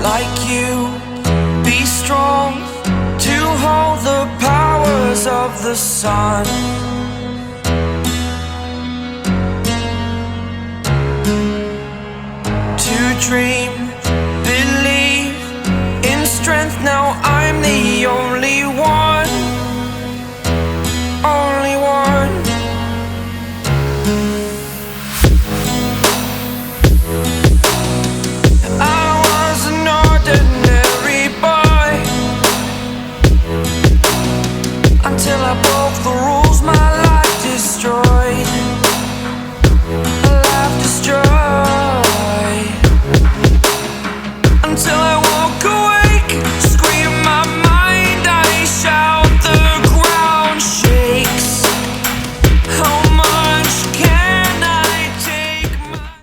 like you. Be strong to hold the powers of the sun. To dream